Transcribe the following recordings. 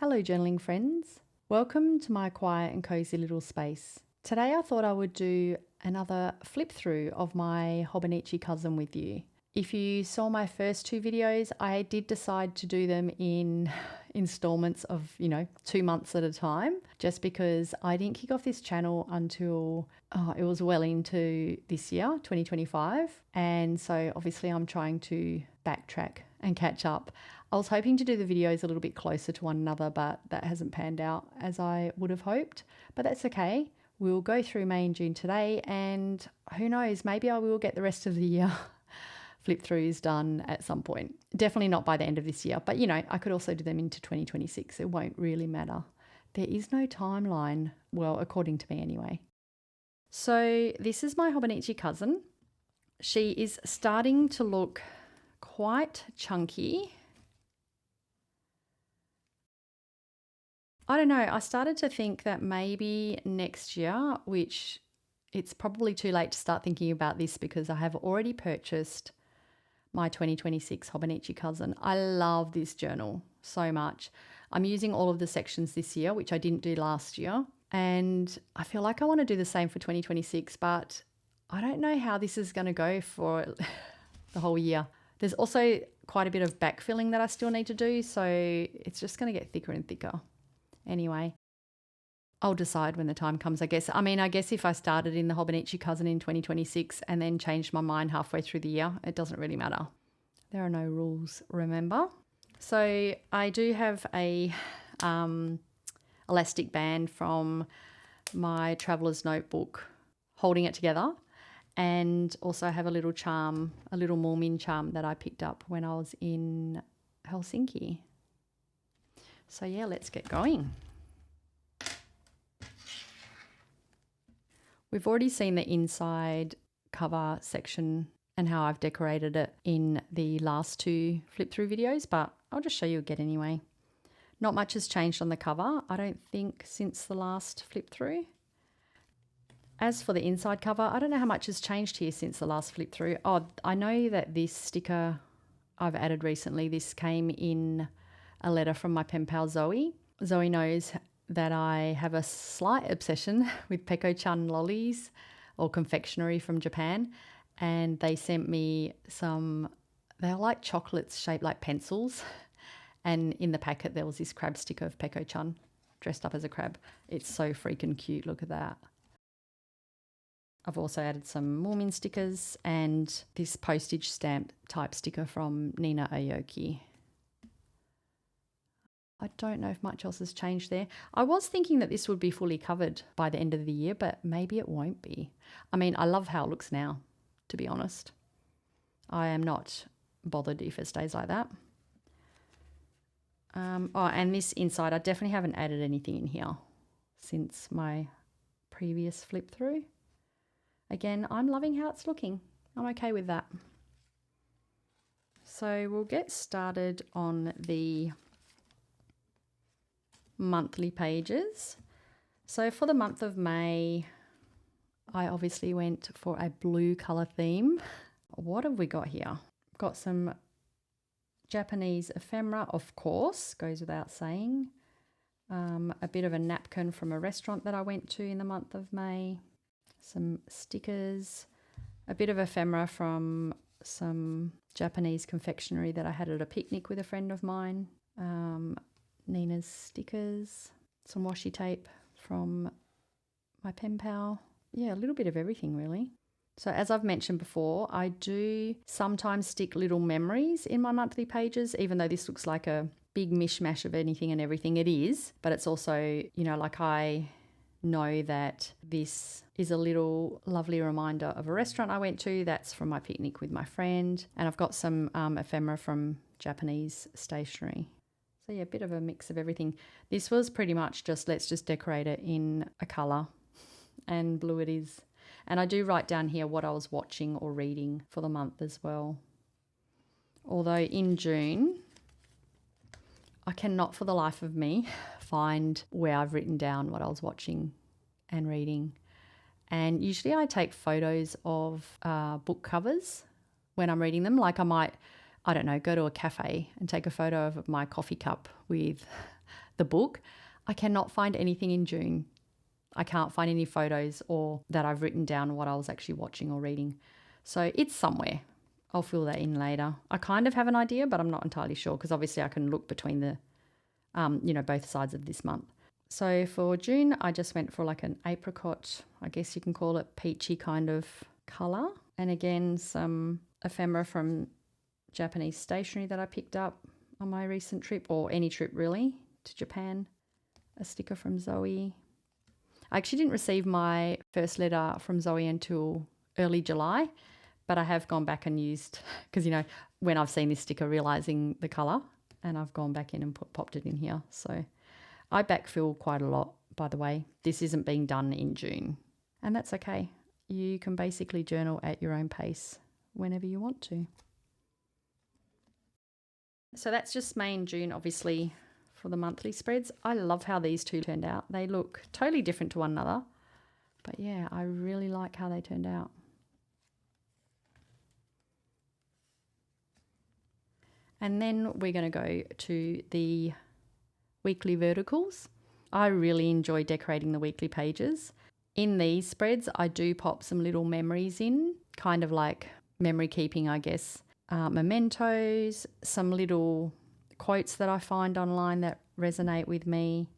Hello journaling friends, welcome to my quiet and cozy little space. Today I thought I would do another flip through of my Hobonichi Cousin with you. If you saw my first two videos, I did decide to do them in installments of, 2 months at a time, just because I didn't kick off this channel until it was well into this year, 2025. And so obviously I'm trying to backtrack and catch up. I was hoping to do the videos a little bit closer to one another, but that hasn't panned out as I would have hoped. But that's okay. We'll go through May and June today, and who knows, maybe I will get the rest of the year flip throughs done at some point. Definitely not by the end of this year, but I could also do them into 2026. It won't really matter. There is no timeline, well, according to me anyway. So this is my Hobonichi Cousin. She is starting to look quite chunky. I don't know, I started to think that maybe next year, which it's probably too late to start thinking about this because I have already purchased my 2026 Hobonichi Cousin. I love this journal so much. I'm using all of the sections this year, which I didn't do last year. And I feel like I want to do the same for 2026, but I don't know how this is going to go for the whole year. There's also quite a bit of backfilling that I still need to do, so it's just going to get thicker and thicker. Anyway, I'll decide when the time comes, I guess. I guess if I started in the Hobonichi Cousin in 2026 and then changed my mind halfway through the year, it doesn't really matter. There are no rules, remember? So I do have a elastic band from my Traveller's Notebook holding it together, and also I have a little charm, a little Moomin charm that I picked up when I was in Helsinki. So yeah, let's get going. We've already seen the inside cover section and how I've decorated it in the last two flip through videos, but I'll just show you again anyway. Not much has changed on the cover, I don't think, since the last flip through. As for the inside cover, I don't know how much has changed here since the last flip through. Oh, I know that this sticker I've added recently, this came in a letter from my pen pal Zoe. Zoe knows that I have a slight obsession with Peko-chan lollies or confectionery from Japan, and they sent me some, they're like chocolates shaped like pencils, and in the packet there was this crab sticker of Peko-chan dressed up as a crab. It's so freaking cute, look at that. I've also added some Moomin stickers and this postage stamp type sticker from Nina Aoki. I don't know if much else has changed there. I was thinking that this would be fully covered by the end of the year, but maybe it won't be. I love how it looks now, to be honest. I am not bothered if it stays like that. And this inside, I definitely haven't added anything in here since my previous flip through. Again, I'm loving how it's looking. I'm okay with that. So we'll get started on the monthly pages. So for the month of May, I obviously went for a blue color theme. What have we got here? Got some Japanese ephemera, of course, goes without saying. A bit of a napkin from a restaurant that I went to in the month of May. Some stickers, a bit of ephemera from some Japanese confectionery that I had at a picnic with a friend of mine. Nina's stickers, some washi tape from my pen pal. Yeah, a little bit of everything really. So as I've mentioned before, I do sometimes stick little memories in my monthly pages, even though this looks like a big mishmash of anything and everything. It is, but it's also, like I know that this is a little lovely reminder of a restaurant I went to. That's from my picnic with my friend. And I've got some ephemera from Japanese stationery. So yeah, a bit of a mix of everything. This was pretty much just, let's just decorate it in a colour, and blue it is. And I do write down here what I was watching or reading for the month as well. Although in June, I cannot for the life of me find where I've written down what I was watching and reading. And usually I take photos of book covers when I'm reading them. Like I might, I don't know, go to a cafe and take a photo of my coffee cup with the book, I cannot find anything in June. I can't find any photos or that I've written down what I was actually watching or reading. So it's somewhere. I'll fill that in later. I kind of have an idea, but I'm not entirely sure because obviously I can look between the, both sides of this month. So for June, I just went for like an apricot, I guess you can call it peachy kind of colour. And again, some ephemera from Japanese stationery that I picked up on my recent trip, or any trip really, to Japan. A sticker from Zoe. I actually didn't receive my first letter from Zoe until early July, but I have gone back and used, because, when I've seen this sticker, realising the colour, and I've gone back in and popped it in here. So I backfill quite a lot, by the way. This isn't being done in June, and that's okay. You can basically journal at your own pace whenever you want to. So that's just May and June, obviously, for the monthly spreads. I love how these two turned out. They look totally different to one another, but yeah, I really like how they turned out. And then we're going to go to the weekly verticals. I really enjoy decorating the weekly pages. In these spreads, I do pop some little memories in, kind of like memory keeping, I guess. Mementos, some little quotes that I find online that resonate with me,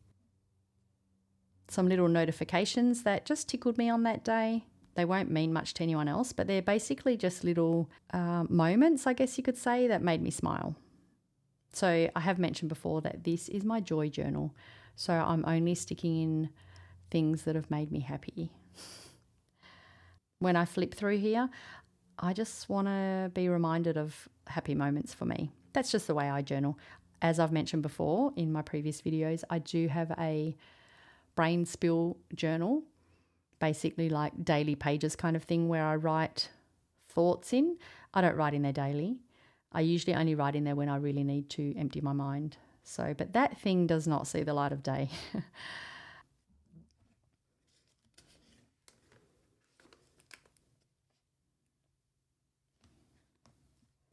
some little notifications that just tickled me on that day. They won't mean much to anyone else, but they're basically just little moments, I guess you could say, that made me smile. So I have mentioned before that this is my joy journal. So I'm only sticking in things that have made me happy. When I flip through here, I just want to be reminded of happy moments for me. That's just the way I journal. As I've mentioned before in my previous videos, I do have a brain spill journal, basically like daily pages kind of thing, where I write thoughts in. I don't write in there daily. I usually only write in there when I really need to empty my mind. So, but that thing does not see the light of day.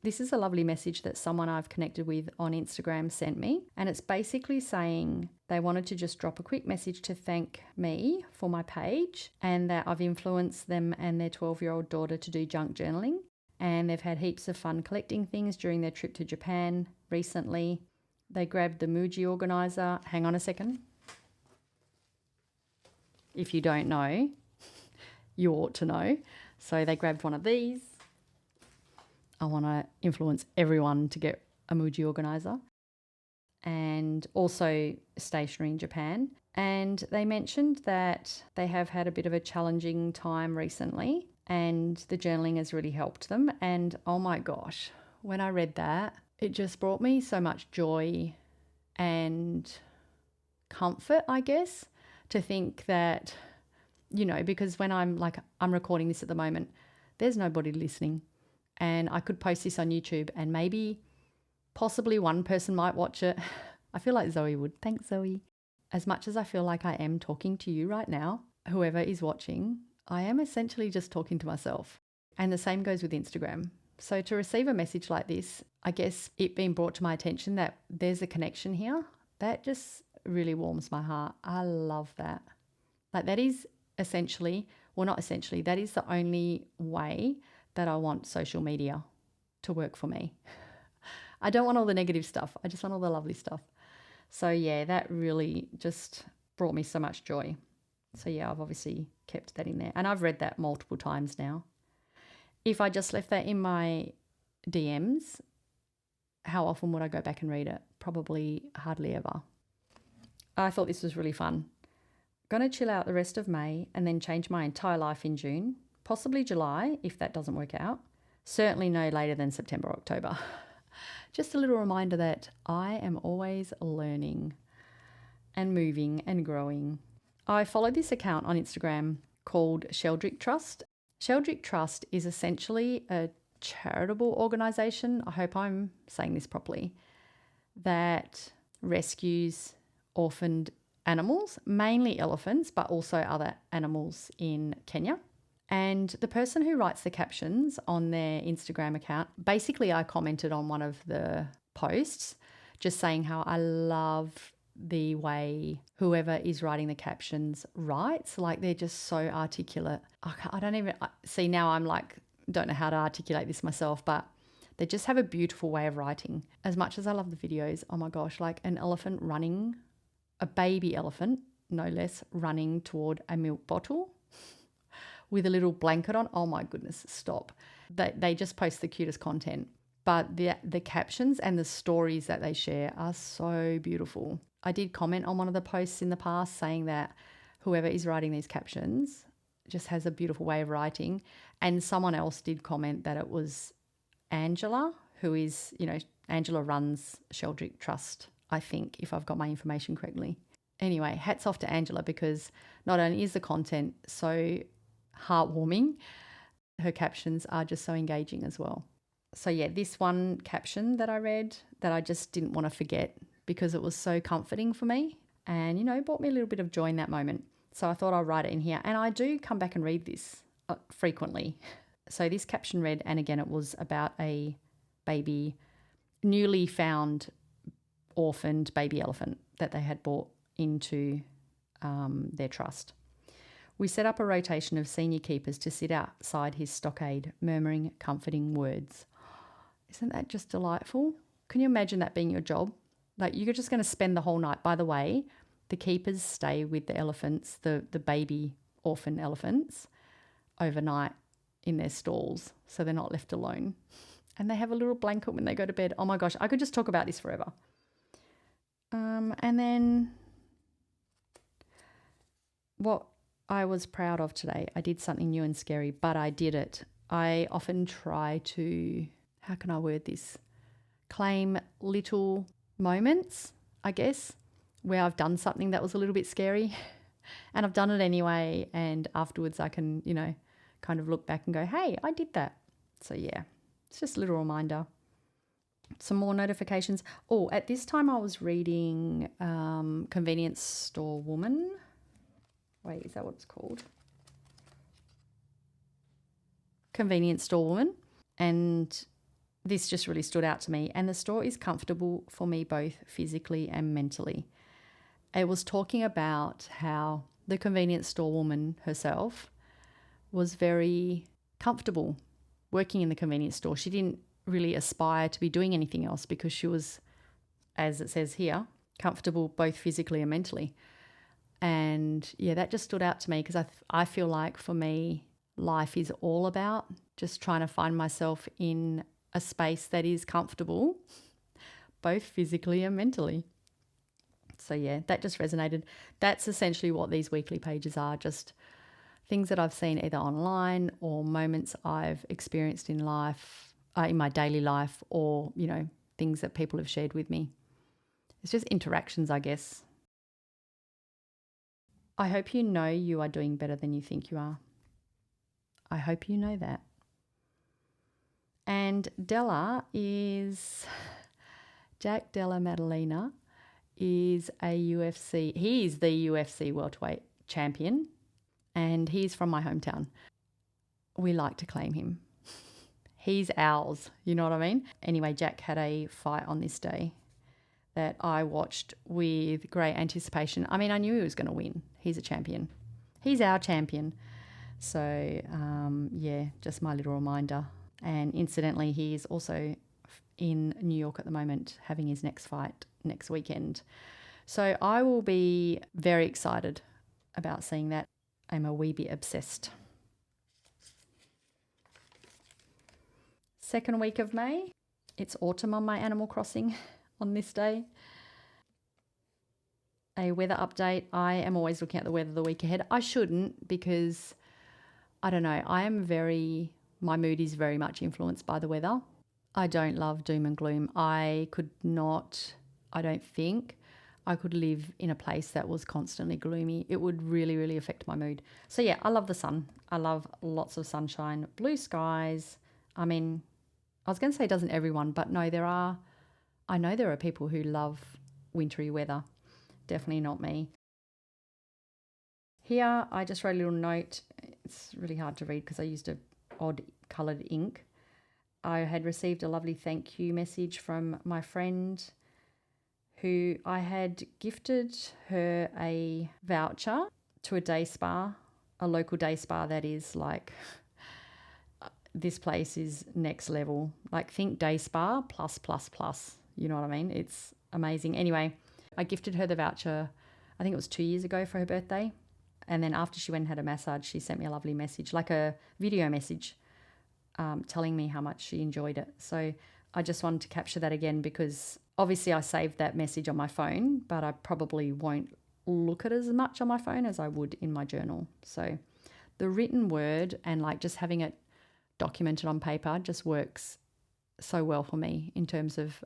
This is a lovely message that someone I've connected with on Instagram sent me. And it's basically saying they wanted to just drop a quick message to thank me for my page, and that I've influenced them and their 12-year-old daughter to do junk journaling. And they've had heaps of fun collecting things during their trip to Japan recently. They grabbed the Muji organizer. Hang on a second. If you don't know, you ought to know. So they grabbed one of these. I want to influence everyone to get a Muji organizer, and also stationery in Japan. And they mentioned that they have had a bit of a challenging time recently, and the journaling has really helped them. And oh my gosh, when I read that, it just brought me so much joy and comfort, I guess, to think that, because when I'm recording this at the moment, there's nobody listening. And I could post this on YouTube and maybe possibly one person might watch it. I feel like Zoe would. Thanks, Zoe. As much as I feel like I am talking to you right now, whoever is watching, I am essentially just talking to myself. And the same goes with Instagram. So to receive a message like this, I guess it being brought to my attention that there's a connection here, that just really warms my heart. I love that. Like that is essentially, well, not essentially, that is the only way that I want social media to work for me. I don't want all the negative stuff. I just want all the lovely stuff. So yeah, that really just brought me so much joy. So yeah, I've obviously kept that in there. And I've read that multiple times now. If I just left that in my DMs, how often would I go back and read it? Probably hardly ever. I thought this was really fun. Going to chill out the rest of May and then change my entire life in June. Possibly July, if that doesn't work out. Certainly no later than September, October. Just a little reminder that I am always learning and moving and growing. I follow this account on Instagram called Sheldrick Trust. Sheldrick Trust is essentially a charitable organisation, I hope I'm saying this properly, that rescues orphaned animals, mainly elephants, but also other animals in Kenya. And the person who writes the captions on their Instagram account, basically I commented on one of the posts just saying how I love the way whoever is writing the captions writes. Like they're just so articulate. I don't even see now. I'm like, don't know how to articulate this myself, but they just have a beautiful way of writing. As much as I love the videos, oh my gosh, like an elephant running, a baby elephant, no less, running toward a milk bottle with a little blanket on. Oh my goodness, stop. They just post the cutest content. But the captions and the stories that they share are so beautiful. I did comment on one of the posts in the past saying that whoever is writing these captions just has a beautiful way of writing. And someone else did comment that it was Angela, who is, Angela runs Sheldrick Trust, I think, if I've got my information correctly. Anyway, hats off to Angela, because not only is the content so heartwarming, her captions are just so engaging as well. So yeah, this one caption that I read that I just didn't want to forget because it was so comforting for me and, brought me a little bit of joy in that moment. So I thought I'd write it in here. And I do come back and read this frequently. So this caption read, and again, it was about a baby, newly found orphaned baby elephant that they had brought into their trust. We set up a rotation of senior keepers to sit outside his stockade, murmuring comforting words. Isn't that just delightful? Can you imagine that being your job? Like you're just going to spend the whole night. By the way, the keepers stay with the elephants, the baby orphan elephants, overnight in their stalls, so they're not left alone. And they have a little blanket when they go to bed. Oh my gosh, I could just talk about this forever. And then what I was proud of today, I did something new and scary, but I did it. I often try to, how can I word this? Claim little moments, I guess, where I've done something that was a little bit scary and I've done it anyway. And afterwards I can, kind of look back and go, hey, I did that. So yeah, it's just a little reminder. Some more notifications. Oh, at this time I was reading Convenience Store Woman. Wait, is that what it's called? Convenience Store Woman. And this just really stood out to me. And the store is comfortable for me both physically and mentally. It was talking about how the convenience store woman herself was very comfortable working in the convenience store. She didn't really aspire to be doing anything else because she was, as it says here, comfortable both physically and mentally. And yeah, that just stood out to me because I feel like for me, life is all about just trying to find myself in a space that is comfortable, both physically and mentally. So yeah, that just resonated. That's essentially what these weekly pages are, just things that I've seen either online or moments I've experienced in life, in my daily life, or, things that people have shared with me. It's just interactions, I guess. I hope you know you are doing better than you think you are. I hope you know that. And Jack Della Maddalena is he is the UFC welterweight champion, and he's from my hometown. We like to claim him. He's ours, you know what I mean? Anyway, Jack had a fight on this day that I watched with great anticipation. I mean, I knew he was going to win. He's a champion. He's our champion. So, yeah, just my little reminder. And incidentally, he is also in New York at the moment, having his next fight next weekend. So I will be very excited about seeing that. I'm a wee bit obsessed. Second week of May. It's autumn on my Animal Crossing on this day. A weather update. I am always looking at the weather the week ahead. I shouldn't because, I don't know, my mood is very much influenced by the weather. I don't love doom and gloom. I don't think I could live in a place that was constantly gloomy. It would really, really affect my mood. So yeah, I love the sun. I love lots of sunshine, blue skies. I mean, I was going to say doesn't everyone, but no, I know there are people who love wintry weather. Definitely not me. Here, I just wrote a little note. It's really hard to read because I used a odd coloured ink. I had received a lovely thank you message from my friend who I had gifted her a voucher to a day spa, a local day spa that is like, this place is next level. Like think day spa plus, plus, plus. You know what I mean? It's amazing. Anyway, I gifted her the voucher, I think it was 2 years ago for her birthday. And then after she went and had a massage, she sent me a lovely message, like a video message, telling me how much she enjoyed it. So I just wanted to capture that again because obviously I saved that message on my phone, but I probably won't look at it as much on my phone as I would in my journal. So the written word and like just having it documented on paper just works so well for me in terms of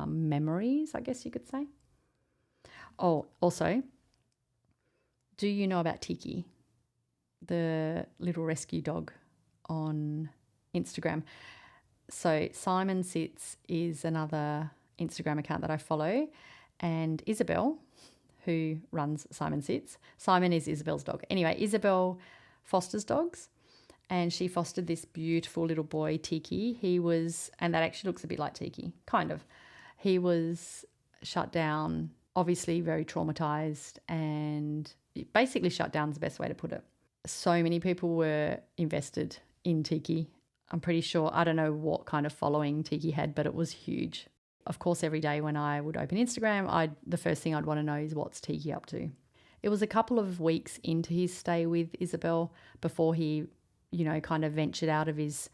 memories, I guess you could say. Oh, also, do you know about Tiki, the little rescue dog on Instagram? So Simon Sits is another Instagram account that I follow, and Isabel, who runs Simon Sits. Simon is Isabel's dog. Anyway, Isabel fosters dogs, and she fostered this beautiful little boy, Tiki. He was, and that actually looks a bit like Tiki, kind of. He was shut down, obviously very traumatized, and basically shut down is the best way to put it. So many people were invested in Tiki. I'm pretty sure, I don't know what kind of following Tiki had, but it was huge. Of course, every day when I would open Instagram, the first thing I'd want to know is what's Tiki up to. It was a couple of weeks into his stay with Isabel before he, kind of ventured out of his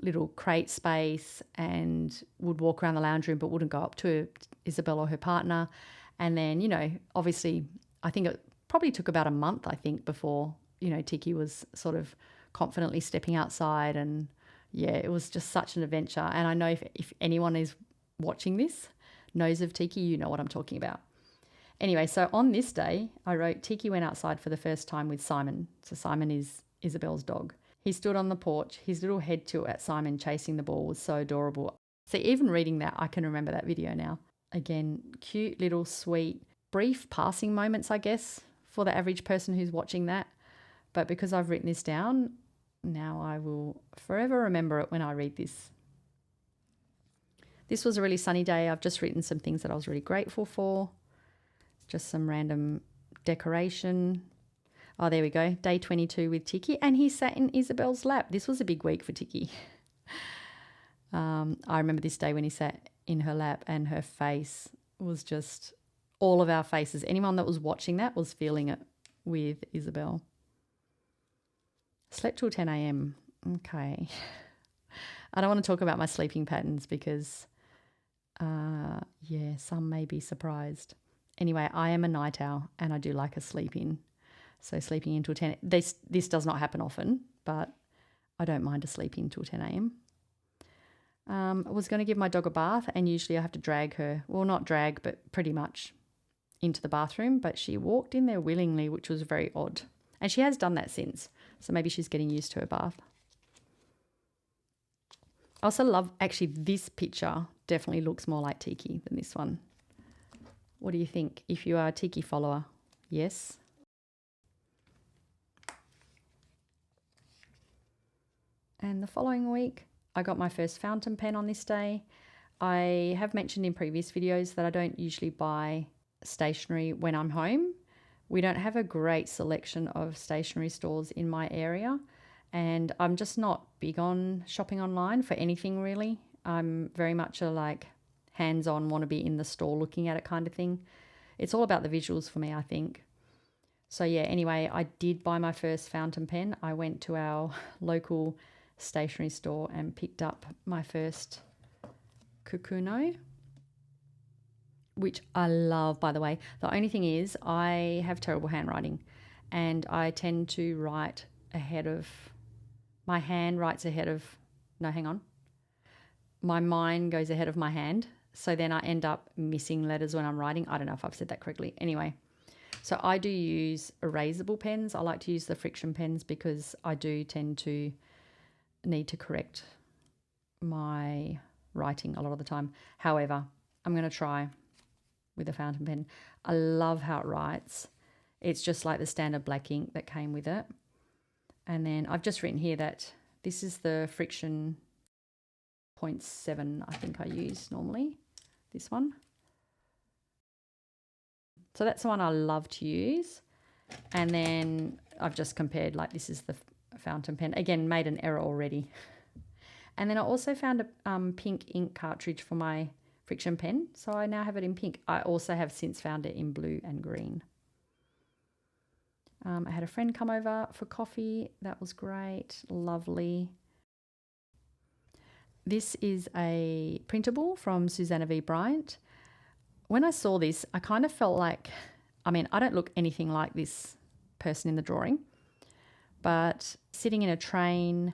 little crate space and would walk around the lounge room but wouldn't go up to Isabel or her partner. And then, obviously, I think it probably took about a month, before, Tiki was sort of confidently stepping outside. And yeah, it was just such an adventure. And I know if anyone is watching this knows of Tiki, you know what I'm talking about. Anyway, so on this day, I wrote, Tiki went outside for the first time with Simon. So Simon is Isabel's dog. He stood on the porch, his little head tilt at Simon chasing the ball was so adorable. So even reading that, I can remember that video now. Again, cute little sweet, brief passing moments, I guess, for the average person who's watching that. But because I've written this down, now I will forever remember it when I read this. This was a really sunny day. I've just written some things that I was really grateful for. Just some random decoration. Oh, there we go. Day 22 with Tiki. And he sat in Isabel's lap. This was a big week for Tiki. I remember this day when he sat in her lap and her face was just all of our faces. Anyone that was watching that was feeling it with Isabel. Slept till 10 a.m. Okay. I don't want to talk about my sleeping patterns because, some may be surprised. Anyway, I am a night owl and I do like a sleep in. So sleeping in till 10, this does not happen often, but I don't mind a sleep in till 10 a.m. I was going to give my dog a bath and usually I have to drag her, well, not drag, but pretty much into the bathroom, but she walked in there willingly, which was very odd. And she has done that since, so maybe she's getting used to her bath. I also love, actually, this picture definitely looks more like Tiki than this one. What do you think? If you are a Tiki follower, yes? And the following week, I got my first fountain pen on this day. I have mentioned in previous videos that I don't usually buy stationery when I'm home. We don't have a great selection of stationery stores in my area, and I'm just not big on shopping online for anything really. I'm very much a hands-on, want to be in the store looking at it kind of thing. It's all about the visuals for me, I think. So yeah, anyway, I did buy my first fountain pen. I went to our local stationery store and picked up my first Kukuno, which I love, by the way. The only thing is I have terrible handwriting and I tend to write ahead of, my hand writes ahead of, no, hang on. My mind goes ahead of my hand. So then I end up missing letters when I'm writing. I don't know if I've said that correctly. Anyway, so I do use erasable pens. I like to use the friction pens because I do tend to need to correct my writing a lot of the time. However, I'm going to try with a fountain pen. I love how it writes. It's just like the standard black ink that came with it. And then I've just written here that this is the friction 0.7 I think I use normally, this one. So that's the one I love to use. And then I've just compared, like this is the fountain pen. Again, made an error already. And then I also found a pink ink cartridge for my friction pen. So I now have it in pink. I also have since found it in blue and green. I had a friend come over for coffee. That was great. Lovely. This is a printable from Susanna V. Bryant. When I saw this, I kind of felt like, I mean, I don't look anything like this person in the drawing, but sitting in a train,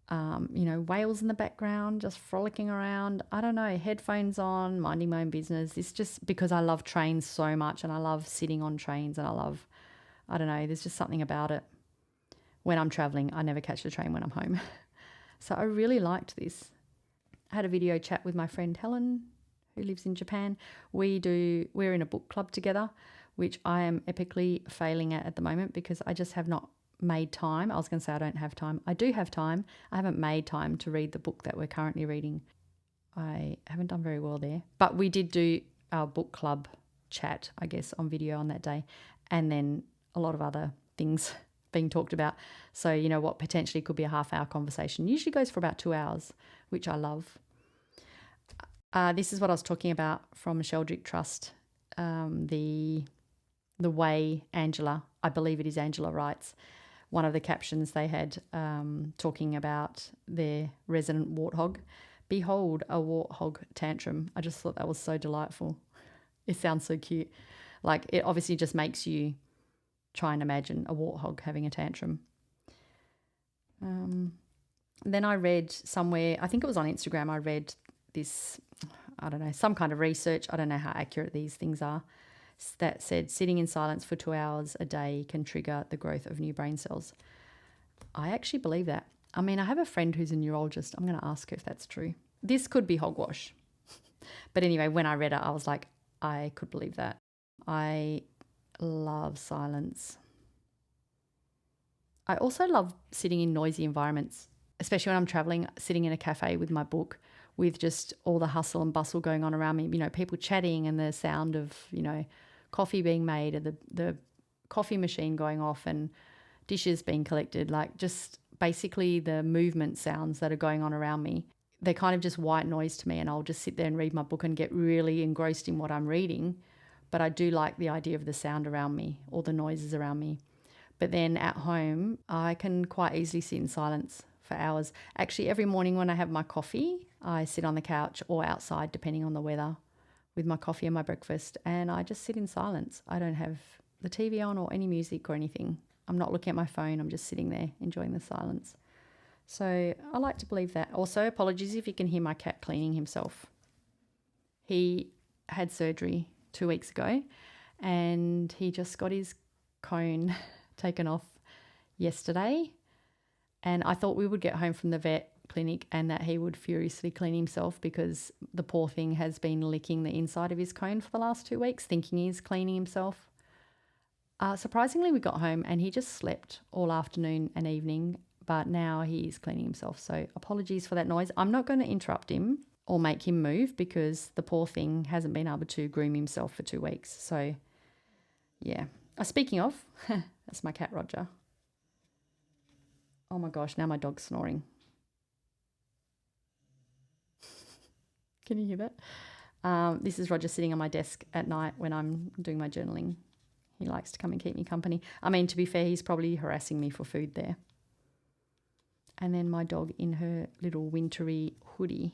whales in the background, just frolicking around. I don't know, headphones on, minding my own business. It's just because I love trains so much and I love sitting on trains and I don't know, there's just something about it. When I'm traveling, I never catch the train when I'm home. So I really liked this. I had a video chat with my friend Helen, who lives in Japan. We're in a book club together, which I am epically failing at the moment because I just have not made time. I was going to say I don't have time. I do have time. I haven't made time to read the book that we're currently reading. I haven't done very well there. But we did do our book club chat, I guess, on video on that day. And then a lot of other things being talked about. So, what potentially could be a half-hour conversation usually goes for about 2 hours, which I love. This is what I was talking about from Sheldrick Trust, the way Angela, I believe it is Angela, writes. One of the captions they had talking about their resident warthog. Behold, a warthog tantrum. I just thought that was so delightful. It sounds so cute. Like, it obviously just makes you try and imagine a warthog having a tantrum. Then I read somewhere, I think it was on Instagram, I read this, I don't know, some kind of research. I don't know how accurate these things are. That said, sitting in silence for 2 hours a day can trigger the growth of new brain cells. I actually believe that. I mean, I have a friend who's a neurologist. I'm going to ask her if that's true. This could be hogwash. But anyway, when I read it, I was like, I could believe that. I love silence. I also love sitting in noisy environments, especially when I'm traveling, sitting in a cafe with my book, with just all the hustle and bustle going on around me, people chatting and the sound of, coffee being made and the coffee machine going off and dishes being collected, like just basically the movement sounds that are going on around me. They're kind of just white noise to me, and I'll just sit there and read my book and get really engrossed in what I'm reading. But I do like the idea of the sound around me, all the noises around me. But then at home, I can quite easily sit in silence for hours. Actually, every morning when I have my coffee, I sit on the couch or outside, depending on the weather, with my coffee and my breakfast, and I just sit in silence. I don't have the TV on or any music or anything. I'm not looking at my phone. I'm just sitting there enjoying the silence. So I like to believe that. Also, apologies if you can hear my cat cleaning himself. He had surgery 2 weeks ago and he just got his cone taken off yesterday. And I thought we would get home from the vet clinic and that he would furiously clean himself because the poor thing has been licking the inside of his cone for the last 2 weeks, thinking he's cleaning himself. Surprisingly, we got home and he just slept all afternoon and evening, but now he's cleaning himself. So apologies for that noise. I'm not going to interrupt him or make him move because the poor thing hasn't been able to groom himself for 2 weeks. So yeah. Speaking of, that's my cat Roger. Oh my gosh, now my dog's snoring. Can you hear that? This is Roger sitting on my desk at night when I'm doing my journaling. He likes to come and keep me company. I mean, to be fair, he's probably harassing me for food there. And then my dog in her little wintry hoodie.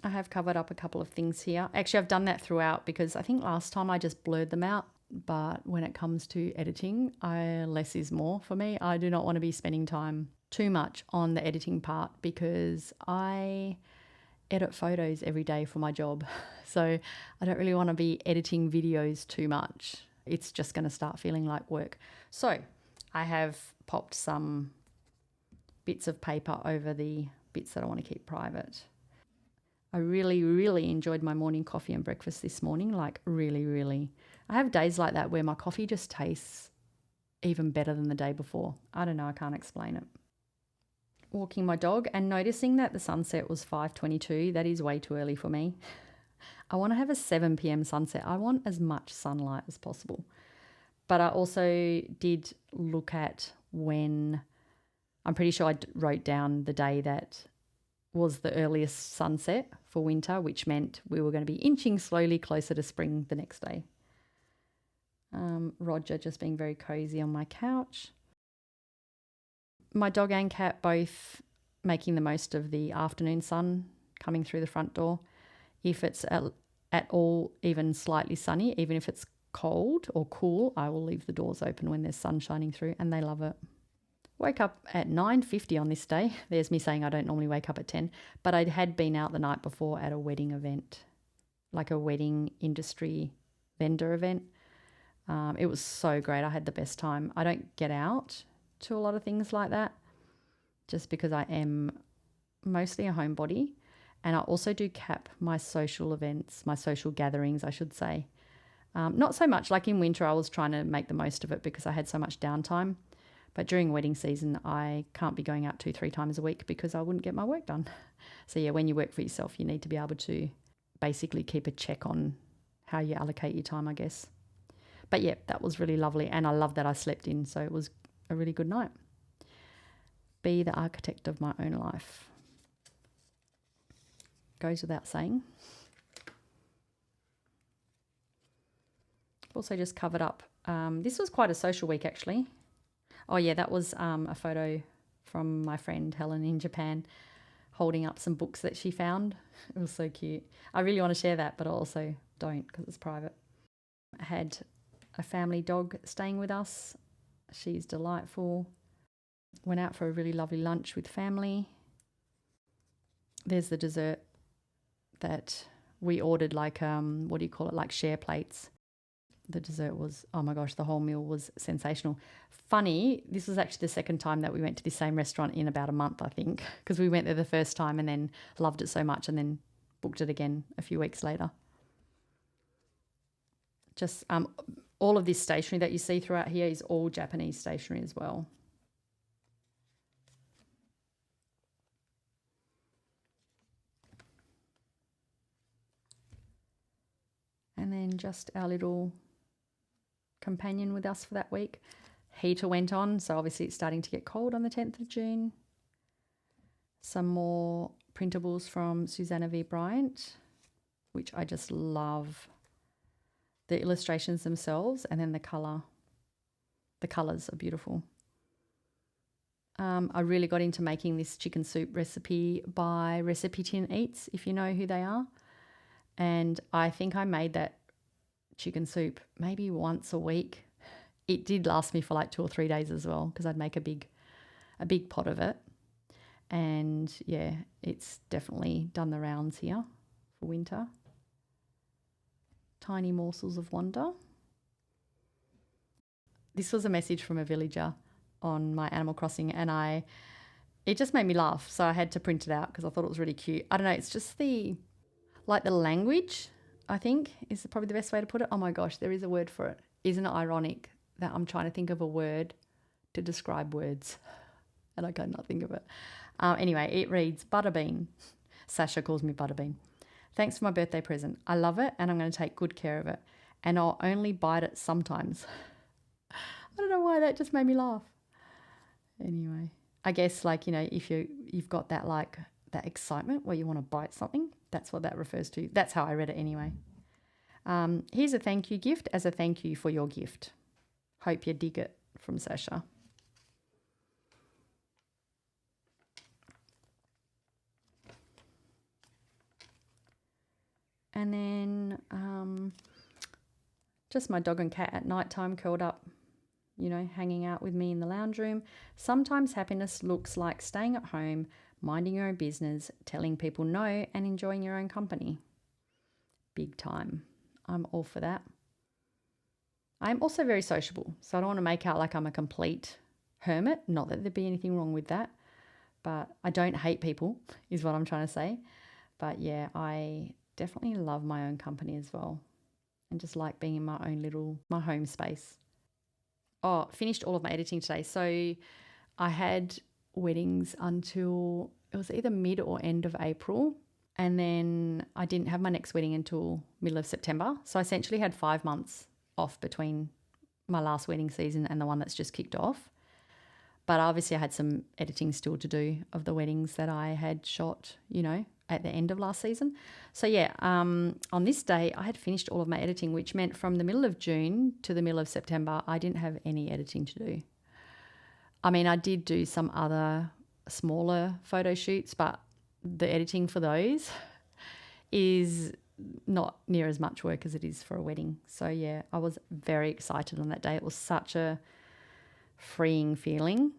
I have covered up a couple of things here. Actually, I've done that throughout because I think last time I just blurred them out. But when it comes to editing, less is more for me. I do not want to be spending time too much on the editing part because I edit photos every day for my job. So I don't really want to be editing videos too much. It's just going to start feeling like work. So I have popped some bits of paper over the bits that I want to keep private. I really, really enjoyed my morning coffee and breakfast this morning, like really, really. I have days like that where my coffee just tastes even better than the day before. I don't know, I can't explain it. Walking my dog and noticing that the sunset was 5:22, that is way too early for me. I want to have a 7 p.m. sunset. I want as much sunlight as possible. But I also did look at when, I'm pretty sure I wrote down the day that was the earliest sunset for winter, which meant we were going to be inching slowly closer to spring the next day. Roger just being very cozy on my couch. My dog and cat both making the most of the afternoon sun coming through the front door. If it's at all even slightly sunny, even if it's cold or cool, I will leave the doors open when there's sun shining through, and they love it. Woke up at 9:50 on this day. There's me saying I don't normally wake up at 10, but I had been out the night before at a wedding event, like a wedding industry vendor event. It was so great. I had the best time. I don't get out to a lot of things like that just because I am mostly a homebody, and I also do cap my social events, my social gatherings, I should say. Not so much like in winter, I was trying to make the most of it because I had so much downtime. But during wedding season, I can't be going out 2-3 times a week because I wouldn't get my work done. So yeah, when you work for yourself, you need to be able to basically keep a check on how you allocate your time, I guess. But yeah, that was really lovely. And I love that I slept in. So it was a really good night. Be the architect of my own life. Goes without saying. Also just covered up. This was quite a social week actually. Oh yeah, that was a photo from my friend Helen in Japan holding up some books that she found. It was so cute. I really want to share that, but I also don't because it's private. I had a family dog staying with us. She's delightful. Went out for a really lovely lunch with family. There's the dessert that we ordered, like, what do you call it, like share plates. The dessert was, oh my gosh, the whole meal was sensational. Funny, this was actually the second time that we went to the same restaurant in about a month, I think, because we went there the first time and then loved it so much and then booked it again a few weeks later. Just all of this stationery that you see throughout here is all Japanese stationery as well. And then just our little companion with us for that week. Heater went on, so obviously it's starting to get cold on the 10th of June. Some more printables from Susanna V. Bryant, which I just love. The illustrations themselves and then the colour. The colours are beautiful. I really got into making this chicken soup recipe by Recipe Tin Eats, if you know who they are. And I think I made that chicken soup maybe once a week. It did last me for like 2 or 3 days as well because I'd make a big pot of it. And yeah, it's definitely done the rounds here for winter. Tiny morsels of wonder. This was a message from a villager on my Animal Crossing and it just made me laugh. So I had to print it out because I thought it was really cute. I don't know, it's just the language, I think, is probably the best way to put it. Oh my gosh, there is a word for it. Isn't it ironic that I'm trying to think of a word to describe words and I cannot think of it. Anyway, it reads, Butterbean. Sasha calls me Butterbean. Thanks for my birthday present. I love it and I'm going to take good care of it. And I'll only bite it sometimes. I don't know why, that just made me laugh. Anyway, I guess if you've got that that excitement where you want to bite something, that's what that refers to. That's how I read it anyway. Here's a thank you gift as a thank you for your gift. Hope you dig it, from Sasha. And then just my dog and cat at nighttime curled up, hanging out with me in the lounge room. Sometimes happiness looks like staying at home, minding your own business, telling people no, and enjoying your own company. Big time. I'm all for that. I'm also very sociable, so I don't want to make out like I'm a complete hermit. Not that there'd be anything wrong with that, but I don't hate people is what I'm trying to say. But yeah, I definitely love my own company as well and just like being in my home space. Oh, finished all of my editing today. So I had weddings until it was either mid or end of April. And then I didn't have my next wedding until middle of September. So I essentially had 5 months off between my last wedding season and the one that's just kicked off. But obviously I had some editing still to do of the weddings that I had shot, at the end of last season. So yeah, on this day I had finished all of my editing, which meant from the middle of June to the middle of September, I didn't have any editing to do. I mean, I did do some other smaller photo shoots, but the editing for those is not near as much work as it is for a wedding. So yeah, I was very excited on that day. It was such a freeing feeling.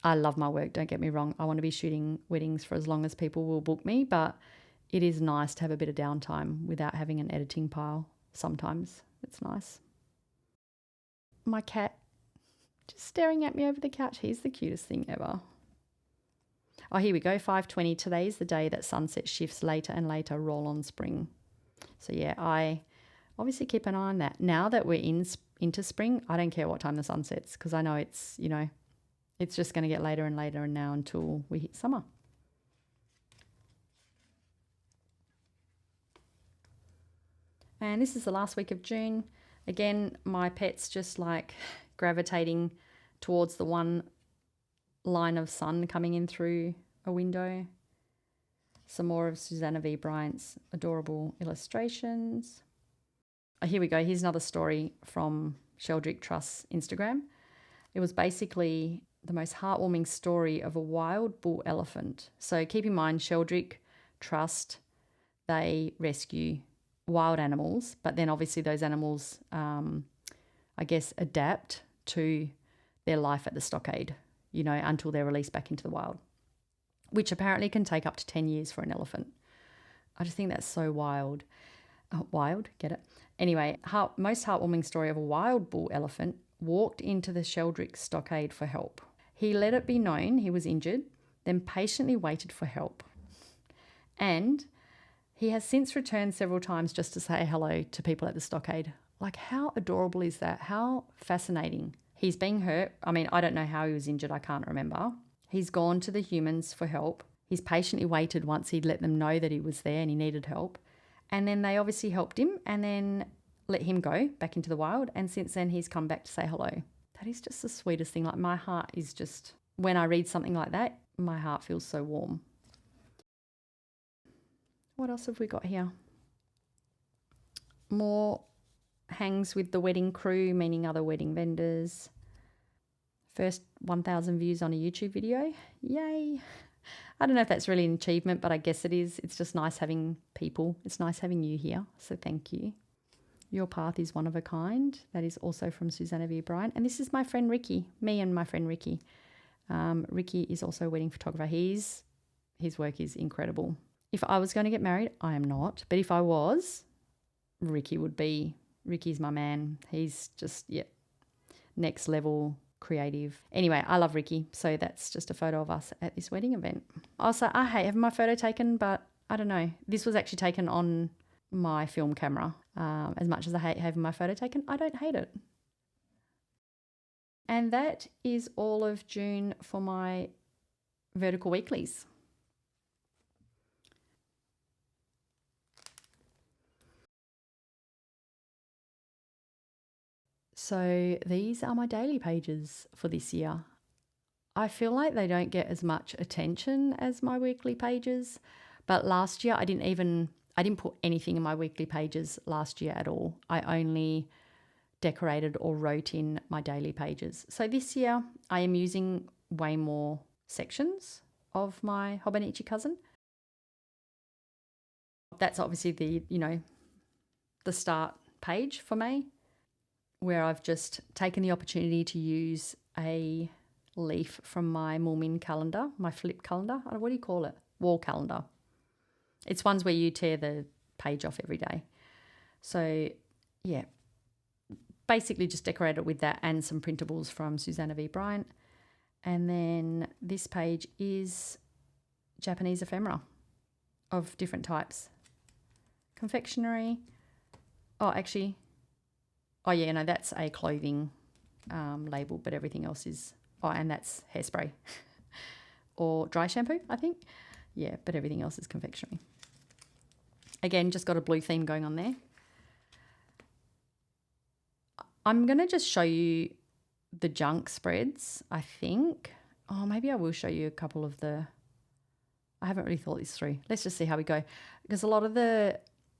I love my work, don't get me wrong. I want to be shooting weddings for as long as people will book me, but it is nice to have a bit of downtime without having an editing pile. Sometimes it's nice. My cat just staring at me over the couch. He's the cutest thing ever. Oh, here we go. 5:20. Today is the day that sunset shifts later and later, roll on spring. So yeah, I obviously keep an eye on that. Now that we're into spring, I don't care what time the sun sets because I know it's, it's just going to get later and later and now until we hit summer. And this is the last week of June. Again, my pet's just like gravitating towards the one line of sun coming in through a window. Some more of Susanna V. Bryant's adorable illustrations. Oh, here we go. Here's another story from Sheldrick Trust's Instagram. It was basically the most heartwarming story of a wild bull elephant. So keep in mind, Sheldrick Trust, they rescue wild animals, but then obviously those animals, I guess, adapt to their life at the stockade, until they're released back into the wild, which apparently can take up to 10 years for an elephant. I just think that's so wild. Wild, get it? Anyway, most heartwarming story of a wild bull elephant walked into the Sheldrick stockade for help. He let it be known he was injured, then patiently waited for help. And he has since returned several times just to say hello to people at the stockade. Like, how adorable is that? How fascinating. He's being hurt. I mean, I don't know how he was injured. I can't remember. He's gone to the humans for help. He's patiently waited once he'd let them know that he was there and he needed help. And then they obviously helped him and then let him go back into the wild. And since then, he's come back to say hello. That is just the sweetest thing. Like, my heart is just, when I read something like that, my heart feels so warm. What else have we got here? More hangs with the wedding crew, meaning other wedding vendors. First 1,000 views on a YouTube video. Yay. I don't know if that's really an achievement, but I guess it is. It's just nice having people. It's nice having you here. So thank you. Your path is one of a kind. That is also from Susanna V. Bryant. And this is my friend Ricky, me and my friend Ricky. Ricky is also a wedding photographer. His work is incredible. If I was going to get married, I am not. But if I was, Ricky's my man. He's just, next level creative. Anyway, I love Ricky. So that's just a photo of us at this wedding event. Also, I hate having my photo taken, but I don't know. This was actually taken on my film camera. As much as I hate having my photo taken, I don't hate it. And that is all of June for my vertical weeklies. So these are my daily pages for this year. I feel like they don't get as much attention as my weekly pages, but last year I didn't put anything in my weekly pages last year at all. I only decorated or wrote in my daily pages. So this year I am using way more sections of my Hobonichi Cousin. That's obviously the start page for May, where I've just taken the opportunity to use a leaf from my Moomin calendar, my flip calendar. What do you call it? Wall calendar. It's ones where you tear the page off every day. So, yeah, basically just decorate it with that and some printables from Susanna V. Bryant. And then this page is Japanese ephemera of different types. Confectionery. That's a clothing label, but everything else is, and that's hairspray or dry shampoo, I think. Yeah, but everything else is confectionery. Again, just got a blue theme going on there. I'm going to just show you the junk spreads, I think. Oh, maybe I will show you a couple of the... I haven't really thought this through. Let's just see how we go. Because a lot of the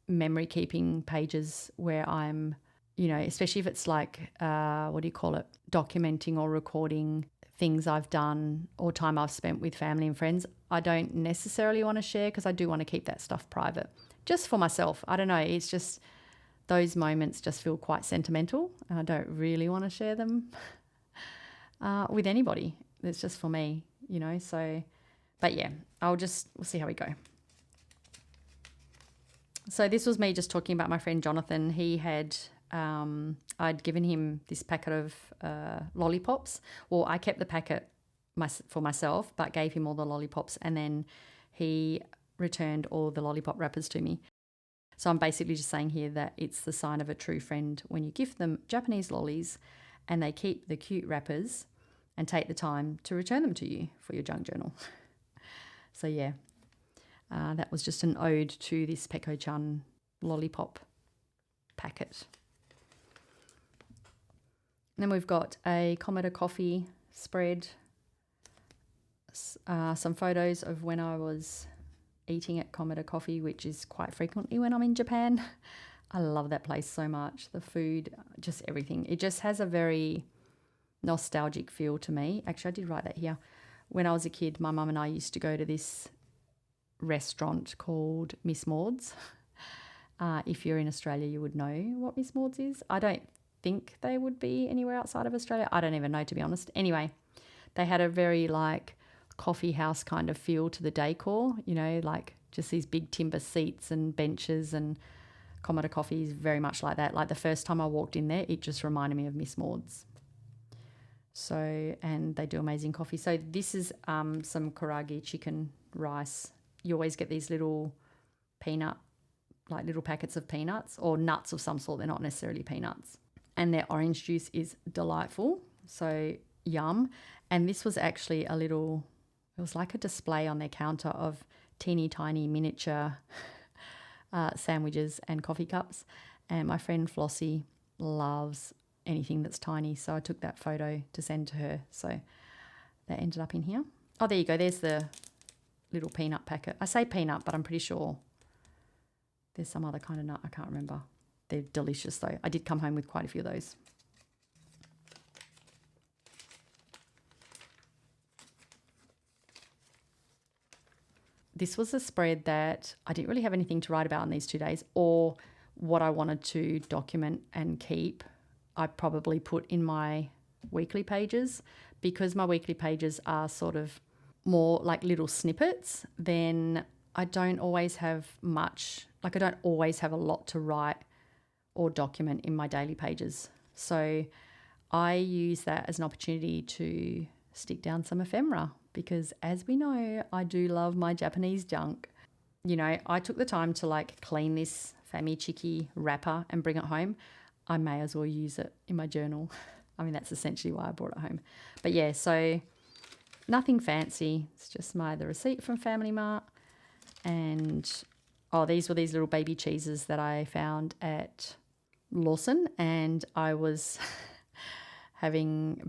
memory keeping pages where I'm, you know, especially if it's like, documenting or recording things I've done or time I've spent with family and friends, I don't necessarily want to share because I do want to keep that stuff private. Just for myself. I don't know. It's just those moments just feel quite sentimental and I don't really want to share them with anybody. It's just for me, you know. So, but yeah, we'll see how we go. So this was me just talking about my friend Jonathan. He had, I'd given him this packet of lollipops. Well, I kept the packet for myself, but gave him all the lollipops, and then he returned all the lollipop wrappers to me. So I'm basically just saying here that it's the sign of a true friend when you gift them Japanese lollies and they keep the cute wrappers and take the time to return them to you for your junk journal. So yeah, that was just an ode to this Peko-chan lollipop packet. And then we've got a Commodore coffee spread, some photos of when I was eating at Commodore Coffee, which is quite frequently when I'm in Japan. I love that place so much. The food, just everything. It just has a very nostalgic feel to me. Actually, I did write that here. When I was a kid, my mum and I used to go to this restaurant called Miss Maud's. If you're in Australia, you would know what Miss Maud's is. I don't think they would be anywhere outside of Australia. I don't even know, to be honest. Anyway, they had a very like coffee house kind of feel to the decor, you know, like just these big timber seats and benches, and Commodore Coffee is very much like that. Like the first time I walked in there, it just reminded me of Miss Maud's. So, and they do amazing coffee. So this is some karagi chicken rice. You always get these little little packets of peanuts or nuts of some sort. They're not necessarily peanuts. And their orange juice is delightful. So yum. And this was actually it was like a display on their counter of teeny tiny miniature sandwiches and coffee cups. And my friend Flossie loves anything that's tiny. So I took that photo to send to her. So that ended up in here. Oh, there you go. There's the little peanut packet. I say peanut, but I'm pretty sure there's some other kind of nut. I can't remember. They're delicious though. I did come home with quite a few of those. This was a spread that I didn't really have anything to write about in these 2 days, or what I wanted to document and keep. I probably put in my weekly pages, because my weekly pages are sort of more like little snippets. Then I don't always have much, like I don't always have a lot to write or document in my daily pages. So I use that as an opportunity to stick down some ephemera, because as we know, I do love my Japanese junk. You know, I took the time to like clean this Famichiki wrapper and bring it home. I may as well use it in my journal. I mean, that's essentially why I brought it home. But yeah, so nothing fancy. It's just the receipt from Family Mart. And, these were these little baby cheeses that I found at Lawson. And I was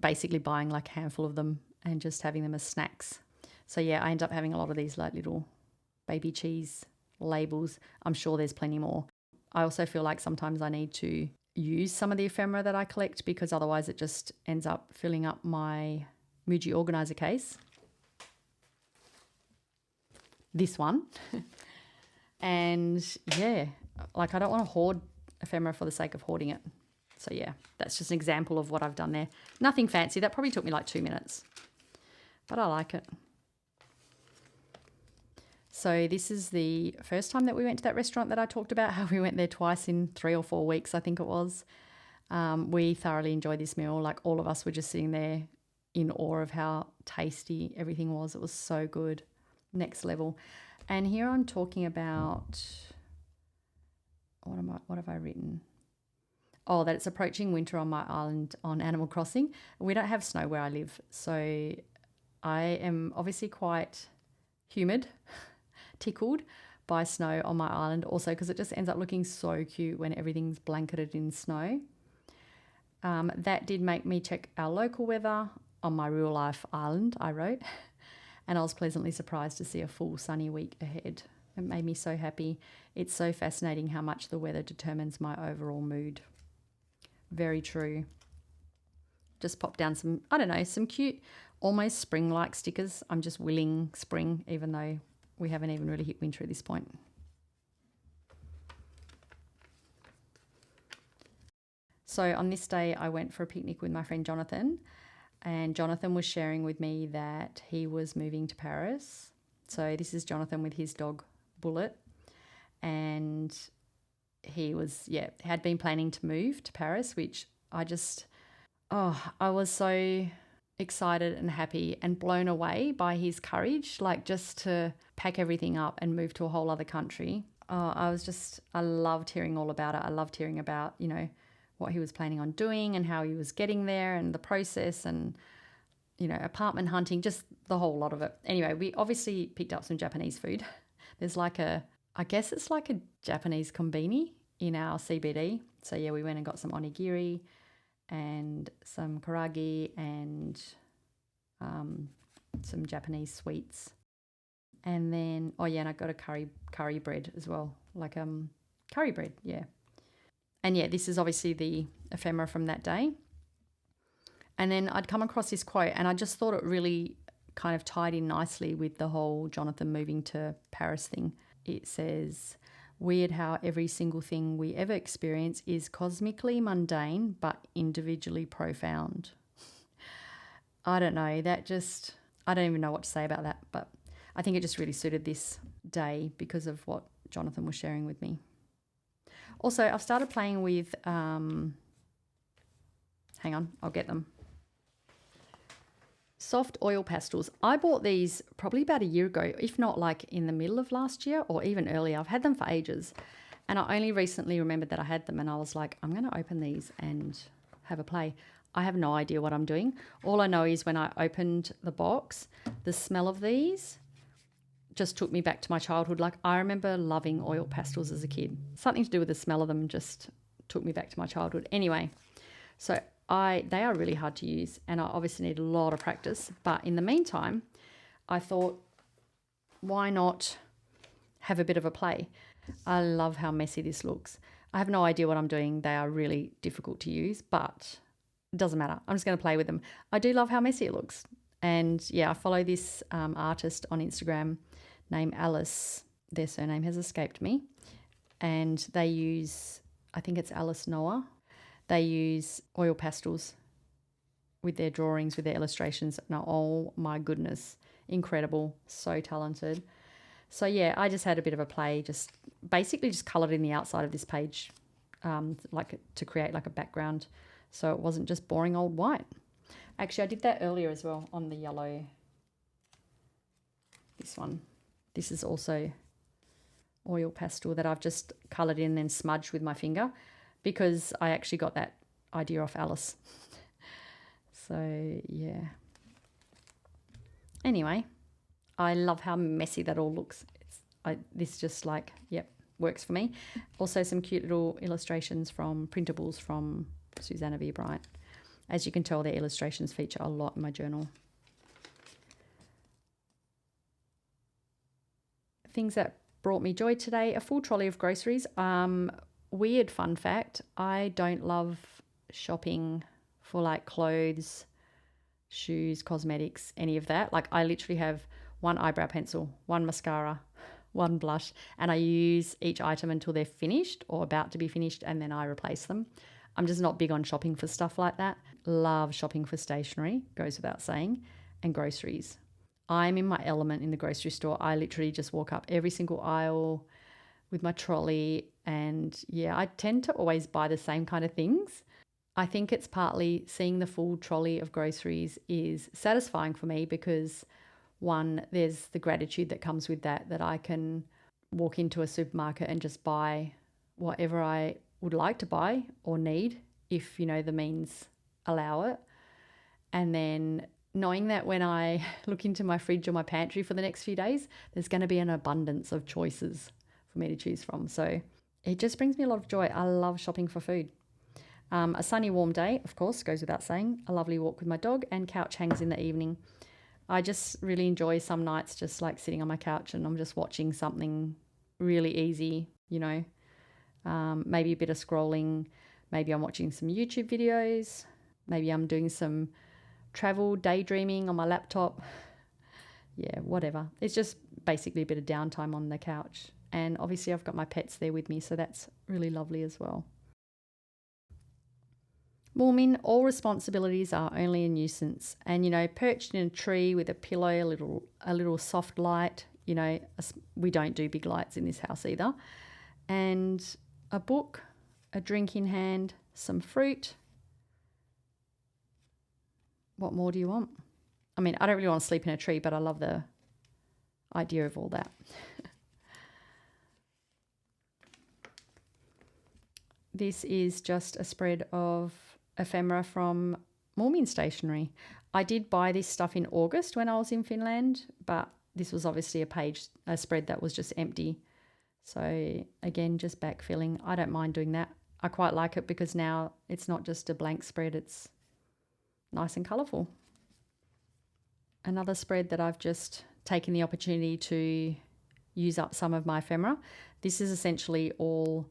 basically buying like a handful of them and just having them as snacks. So yeah, I end up having a lot of these like little baby cheese labels. I'm sure there's plenty more. I also feel like sometimes I need to use some of the ephemera that I collect, because otherwise it just ends up filling up my Muji organizer case. This one. And yeah, like I don't want to hoard ephemera for the sake of hoarding it. So yeah, that's just an example of what I've done there. Nothing fancy. That probably took me like 2 minutes, but I like it. So this is the first time that we went to that restaurant that I talked about, how we went there twice in 3 or 4 weeks, I think it was. We thoroughly enjoyed this meal. Like all of us were just sitting there in awe of how tasty everything was. It was so good. Next level. And here I'm talking about, what have I written? Oh, that it's approaching winter on my island on Animal Crossing. We don't have snow where I live, so I am obviously quite humid, tickled by snow on my island also, because it just ends up looking so cute when everything's blanketed in snow. That did make me check our local weather on my real life island, I wrote, and I was pleasantly surprised to see a full sunny week ahead. It made me so happy. It's so fascinating how much the weather determines my overall mood. Very true. Just popped down some, I don't know, some cute, almost spring-like stickers. I'm just willing spring, even though we haven't even really hit winter at this point. So on this day, I went for a picnic with my friend Jonathan, and Jonathan was sharing with me that he was moving to Paris. So this is Jonathan with his dog, Bullet, and he was, had been planning to move to Paris, which I was so excited and happy and blown away by his courage, like just to pack everything up and move to a whole other country. I loved hearing all about it. I loved hearing about, what he was planning on doing and how he was getting there and the process and, apartment hunting, just the whole lot of it. Anyway, we obviously picked up some Japanese food. There's I guess it's like a Japanese konbini in our CBD. So yeah, we went and got some onigiri and some karagi and some Japanese sweets. And then, and I got a curry bread as well, like curry bread, yeah. And yeah, this is obviously the ephemera from that day. And then I'd come across this quote and I just thought it really kind of tied in nicely with the whole Jonathan moving to Paris thing. It says, "Weird how every single thing we ever experience is cosmically mundane but individually profound." I don't know, I don't even know what to say about that, but I think it just really suited this day because of what Jonathan was sharing with me. Also, I've started playing with, hang on, I'll get them. Soft oil pastels. I bought these probably about a year ago, if not like in the middle of last year or even earlier. I've had them for ages. And I only recently remembered that I had them and I was like, I'm going to open these and have a play. I have no idea what I'm doing. All I know is when I opened the box, the smell of these just took me back to my childhood. Like I remember loving oil pastels as a kid. Something to do with the smell of them just took me back to my childhood. Anyway, so they are really hard to use and I obviously need a lot of practice. But in the meantime, I thought, why not have a bit of a play? I love how messy this looks. I have no idea what I'm doing. They are really difficult to use, but it doesn't matter. I'm just going to play with them. I do love how messy it looks. And yeah, I follow this artist on Instagram named Alice. Their surname has escaped me. And they use, I think it's Alice Noah. They use oil pastels with their drawings, with their illustrations. Now, oh my goodness, incredible, so talented. So yeah, I just had a bit of a play, just basically just coloured in the outside of this page, like to create like a background, so it wasn't just boring old white. Actually, I did that earlier as well on the yellow. This one, this is also oil pastel that I've just coloured in and smudged with my finger, because I actually got that idea off Alice. So yeah. Anyway, I love how messy that all looks. This just like, yep, works for me. Also some cute little illustrations from printables from Susanna V. Bryant. As you can tell, their illustrations feature a lot in my journal. Things that brought me joy today, a full trolley of groceries. Weird fun fact, I don't love shopping for like clothes, shoes, cosmetics, any of that. Like I literally have one eyebrow pencil, one mascara, one blush, and I use each item until they're finished or about to be finished, and then I replace them. I'm just not big on shopping for stuff like that. Love shopping for stationery, goes without saying, and groceries. I'm in my element in the grocery store. I literally just walk up every single aisle with my trolley, and yeah, I tend to always buy the same kind of things. I think it's partly seeing the full trolley of groceries is satisfying for me because one, there's the gratitude that comes with that I can walk into a supermarket and just buy whatever I would like to buy or need if, the means allow it. And then knowing that when I look into my fridge or my pantry for the next few days, there's going to be an abundance of choices for me to choose from. So it just brings me a lot of joy. I love shopping for food. A sunny, warm day, of course, goes without saying. A lovely walk with my dog and couch hangs in the evening. I just really enjoy some nights just like sitting on my couch and I'm just watching something really easy, maybe a bit of scrolling. Maybe I'm watching some YouTube videos. Maybe I'm doing some travel daydreaming on my laptop. Yeah, whatever. It's just basically a bit of downtime on the couch. And obviously I've got my pets there with me, so that's really lovely as well. Warming, all responsibilities are only a nuisance. And, perched in a tree with a pillow, a little soft light, we don't do big lights in this house either. And a book, a drink in hand, some fruit. What more do you want? I mean, I don't really want to sleep in a tree, but I love the idea of all that. This is just a spread of ephemera from Moomin Stationery. I did buy this stuff in August when I was in Finland, but this was obviously a spread that was just empty. So again, just backfilling. I don't mind doing that. I quite like it because now it's not just a blank spread, it's nice and colourful. Another spread that I've just taken the opportunity to use up some of my ephemera. This is essentially all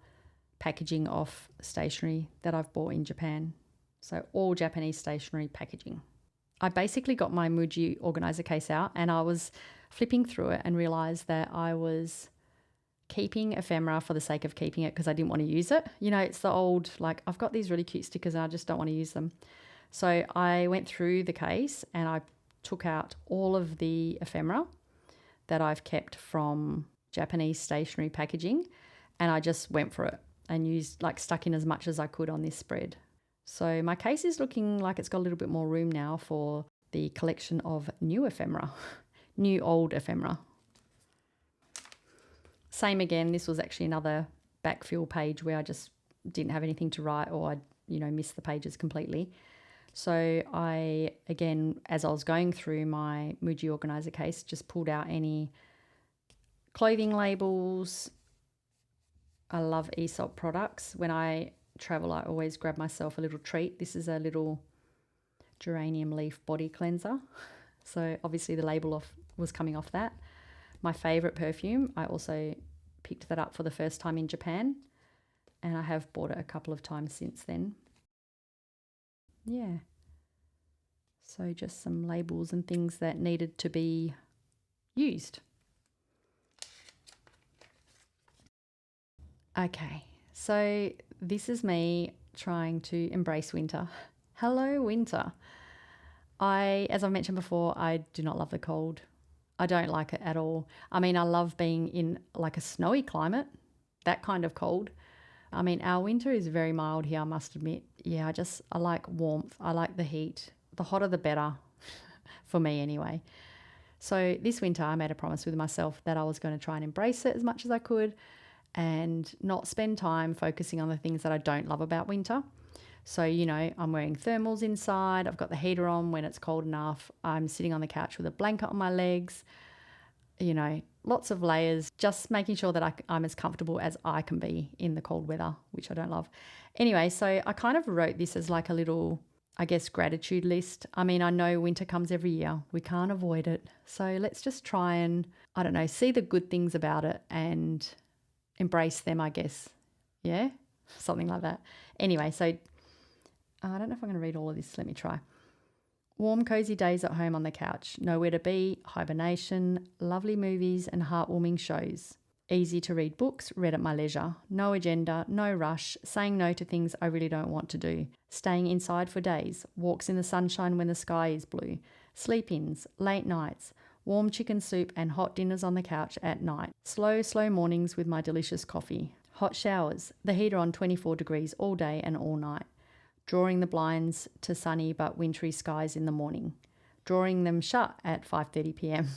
packaging off stationery that I've bought in Japan. So all Japanese stationery packaging. I basically got my Muji organizer case out and I was flipping through it and realized that I was keeping ephemera for the sake of keeping it because I didn't want to use it. It's the old, I've got these really cute stickers and I just don't want to use them. So I went through the case and I took out all of the ephemera that I've kept from Japanese stationery packaging and I just went for it and stuck in as much as I could on this spread. So my case is looking like it's got a little bit more room now for the collection of new ephemera, new old ephemera. Same again, this was actually another backfill page where I just didn't have anything to write or I, missed the pages completely. So I, again, as I was going through my Muji organizer case, just pulled out any clothing labels. I love Aesop products. When I travel, I always grab myself a little treat. This is a little geranium leaf body cleanser. So obviously the label was coming off that. My favourite perfume, I also picked that up for the first time in Japan and I have bought it a couple of times since then. Yeah. So just some labels and things that needed to be used. Okay, so this is me trying to embrace winter. Hello, winter. As I've mentioned before, I do not love the cold. I don't like it at all. I mean, I love being in a snowy climate, that kind of cold. I mean, our winter is very mild here, I must admit. Yeah, I like warmth. I like the heat. The hotter the better, for me anyway. So this winter I made a promise with myself that I was going to try and embrace it as much as I could and not spend time focusing on the things that I don't love about winter. So, I'm wearing thermals inside. I've got the heater on when it's cold enough. I'm sitting on the couch with a blanket on my legs. Lots of layers, just making sure that I'm as comfortable as I can be in the cold weather, which I don't love. Anyway, so I kind of wrote this as a little, I guess, gratitude list. I mean, I know winter comes every year. We can't avoid it. So let's just try and, see the good things about it and embrace them, I guess. Yeah, something like that. Anyway, so I don't know if I'm going to read all of this. Let me try. Warm, cozy days at home on the couch. Nowhere to be, hibernation, lovely movies and heartwarming shows. Easy to read books, read at my leisure. No agenda, no rush, saying no to things I really don't want to do. Staying inside for days, walks in the sunshine when the sky is blue. Sleep-ins, late nights, warm chicken soup and hot dinners on the couch at night. Slow mornings with my delicious coffee. Hot showers, the heater on 24 degrees all day and all night. Drawing the blinds to sunny but wintry skies in the morning. Drawing them shut at 5:30 p.m.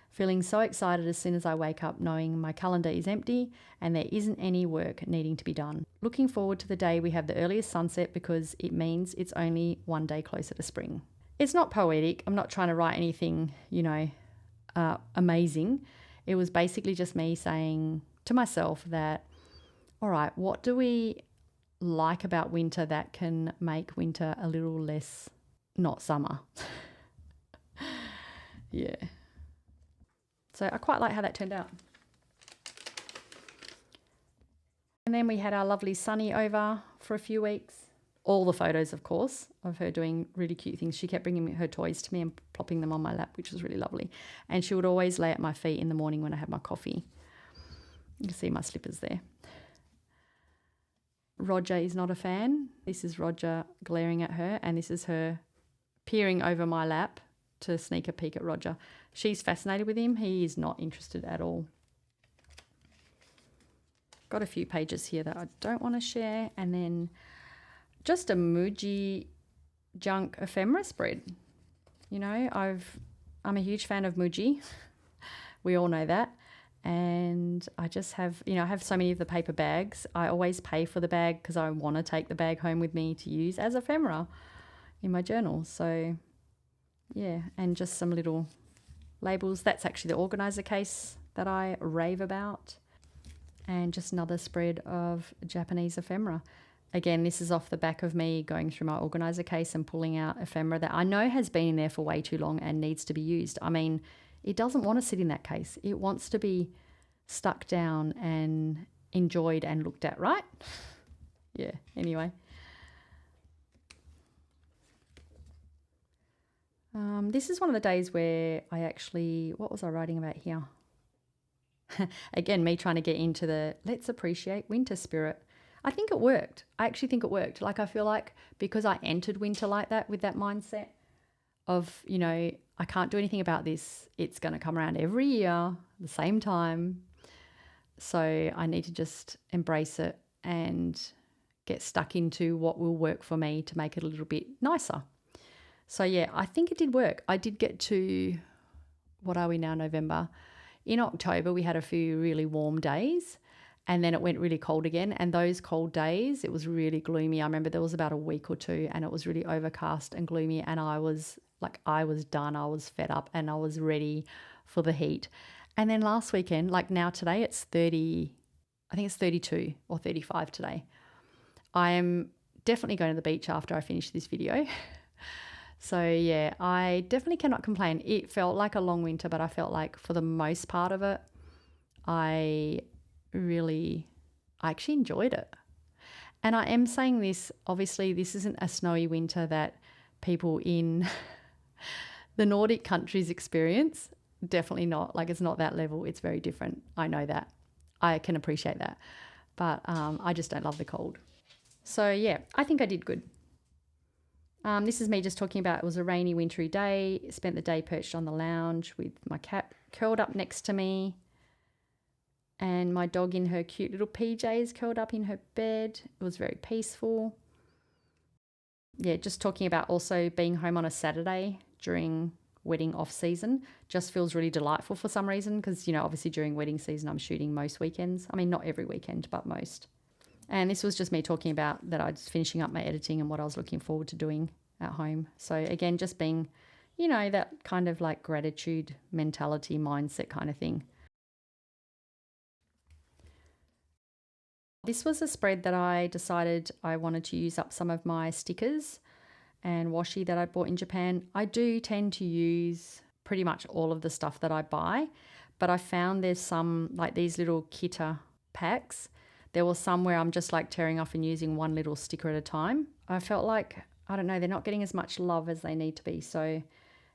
Feeling so excited as soon as I wake up knowing my calendar is empty and there isn't any work needing to be done. Looking forward to the day we have the earliest sunset because it means it's only one day closer to spring. It's not poetic. I'm not trying to write anything, amazing. It was basically just me saying to myself that, all right, what do we like about winter that can make winter a little less not summer? Yeah. So I quite like how that turned out. And then we had our lovely Sunny over for a few weeks. All the photos, of course, of her doing really cute things. She kept bringing her toys to me and plopping them on my lap, which was really lovely. And she would always lay at my feet in the morning when I had my coffee. You can see my slippers there. Roger is not a fan. This is Roger glaring at her, and this is her peering over my lap to sneak a peek at Roger. She's fascinated with him. He is not interested at all. Got a few pages here that I don't want to share, and then just a Muji junk ephemera spread. I'm a huge fan of Muji. We all know that. And I just have, I have so many of the paper bags. I always pay for the bag because I want to take the bag home with me to use as ephemera in my journal. So yeah, and just some little labels. That's actually the organizer case that I rave about. And just another spread of Japanese ephemera. Again, this is off the back of me going through my organizer case and pulling out ephemera that I know has been in there for way too long and needs to be used. I mean, it doesn't want to sit in that case. It wants to be stuck down and enjoyed and looked at, right? Yeah, anyway. This is one of the days where what was I writing about here? Again, me trying to get into the let's appreciate winter spirit. I think it worked. I actually think it worked. Like, I feel like because I entered winter like that with that mindset of, I can't do anything about this. It's going to come around every year at the same time. So I need to just embrace it and get stuck into what will work for me to make it a little bit nicer. So yeah, I think it did work. I did get to, what are we now, November? In October, we had a few really warm days, and then it went really cold again. And those cold days, it was really gloomy. I remember there was about a week or two and it was really overcast and gloomy, and I was done. I was fed up and I was ready for the heat. And then last weekend, like now today, it's 30, I think it's 32 or 35 today. I am definitely going to the beach after I finish this video. So yeah, I definitely cannot complain. It felt like a long winter, but I felt like for the most part of it, I actually enjoyed it. And I am saying this, obviously this isn't a snowy winter that people in the Nordic countries experience. Definitely not. Like, it's not that level. It's very different. I know that. I can appreciate that. But I just don't love the cold. So yeah, I think I did good. This is me just talking about, it was a rainy, wintry day. Spent the day perched on the lounge with my cat curled up next to me, and my dog in her cute little PJs curled up in her bed. It was very peaceful. Yeah, just talking about also being home on a Saturday during wedding off season just feels really delightful for some reason, because, obviously during wedding season I'm shooting most weekends. I mean, not every weekend, but most. And this was just me talking about that I was finishing up my editing and what I was looking forward to doing at home. So again, just being, that kind of like gratitude mentality mindset kind of thing. This was a spread that I decided I wanted to use up some of my stickers and washi that I bought in Japan. I do tend to use pretty much all of the stuff that I buy, but I found there's some, like these little Kita packs. There was some where I'm just like tearing off and using one little sticker at a time. I felt like, I don't know, they're not getting as much love as they need to be. So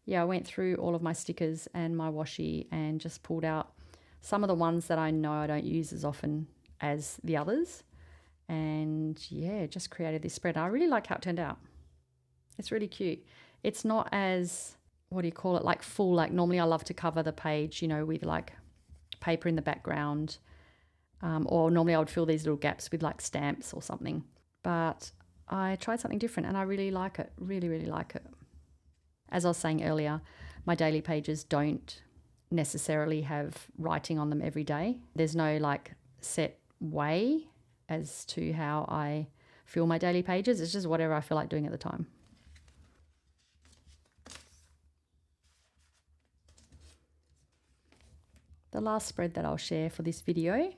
yeah, I went through all of my stickers and my washi and just pulled out some of the ones that I know I don't use as often as the others. And yeah, just created this spread. I really like how it turned out. It's really cute. It's not as, what do you call it, like full, like normally I love to cover the page, with like paper in the background. Or normally I would fill these little gaps with like stamps or something. But I tried something different and I really like it. Really, really like it. As I was saying earlier, my daily pages don't necessarily have writing on them every day. There's no like set way as to how I fill my daily pages. It's just whatever I feel like doing at the time. the last spread that I'll share for this video,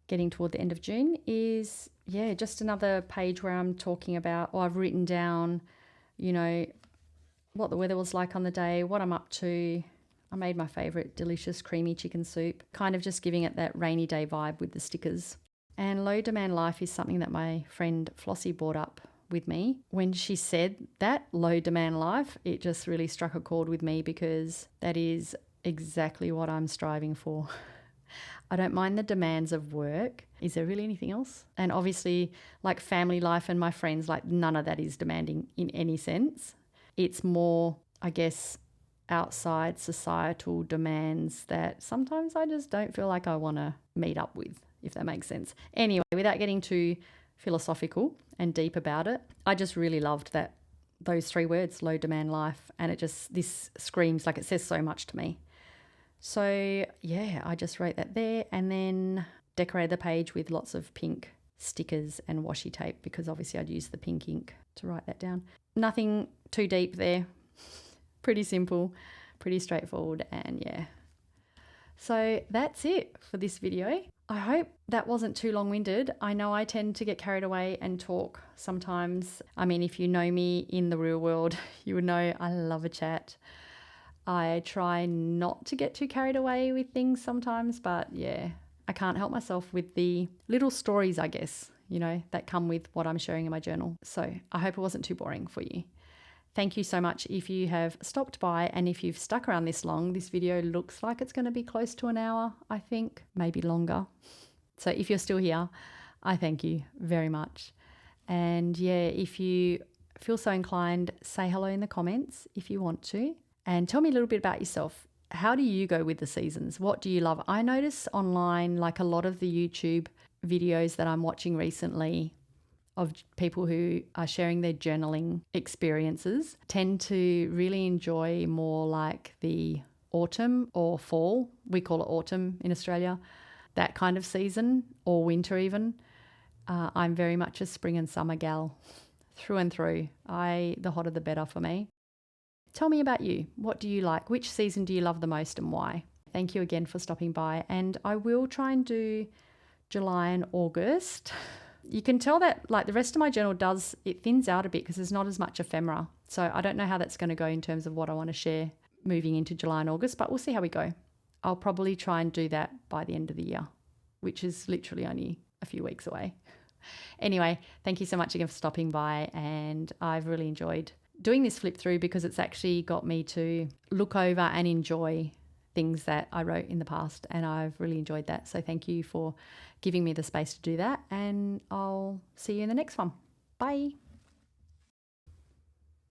getting toward the end of June, is, yeah, just another page where I'm talking about, or I've written down, you know, what the weather was like on the day, what I'm up to. I made my favourite delicious creamy chicken soup, kind of just giving it that rainy day vibe with the stickers. And low demand life is something that my friend Flossie brought up with me. When she said that, low demand life, it just really struck a chord with me because that is exactly what I'm striving for. I don't mind the demands of work. Is there really anything else? And obviously, like family life and my friends, like none of that is demanding in any sense. It's more, I guess, outside societal demands that sometimes I just don't feel like I want to meet up with, if that makes sense. Anyway, without getting too philosophical and deep about it, I just really loved that, those 3 words, low demand life, and this screams, like, it says so much to me. So yeah, I just wrote that there and then decorated the page with lots of pink stickers and washi tape because obviously I'd use the pink ink to write that down. Nothing too deep there. Pretty simple, pretty straightforward, and yeah. So that's it for this video. I hope that wasn't too long-winded. I know I tend to get carried away and talk sometimes. I mean, if you know me in the real world, you would know I love a chat. I try not to get too carried away with things sometimes, but yeah, I can't help myself with the little stories, I guess, you know, that come with what I'm sharing in my journal. So I hope it wasn't too boring for you. Thank you so much if you have stopped by, and if you've stuck around this long. This video looks like it's going to be close to an hour, I think, maybe longer. So if you're still here, I thank you very much. And yeah, if you feel so inclined, say hello in the comments if you want to. And tell me a little bit about yourself. How do you go with the seasons? What do you love? I notice online, like a lot of the YouTube videos that I'm watching recently of people who are sharing their journaling experiences tend to really enjoy more like the autumn or fall. We call it autumn in Australia, that kind of season, or winter even. I'm very much a spring and summer gal through and through. The hotter the better for me. Tell me about you. What do you like? Which season do you love the most and why? Thank you again for stopping by. And I will try and do July and August. You can tell that like the rest of my journal it thins out a bit because there's not as much ephemera. So I don't know how that's going to go in terms of what I want to share moving into July and August, but we'll see how we go. I'll probably try and do that by the end of the year, which is literally only a few weeks away. Anyway, thank you so much again for stopping by, and I've really enjoyed doing this flip through because it's actually got me to look over and enjoy things that I wrote in the past, and I've really enjoyed that. So thank you for giving me the space to do that, and I'll see you in the next one. Bye.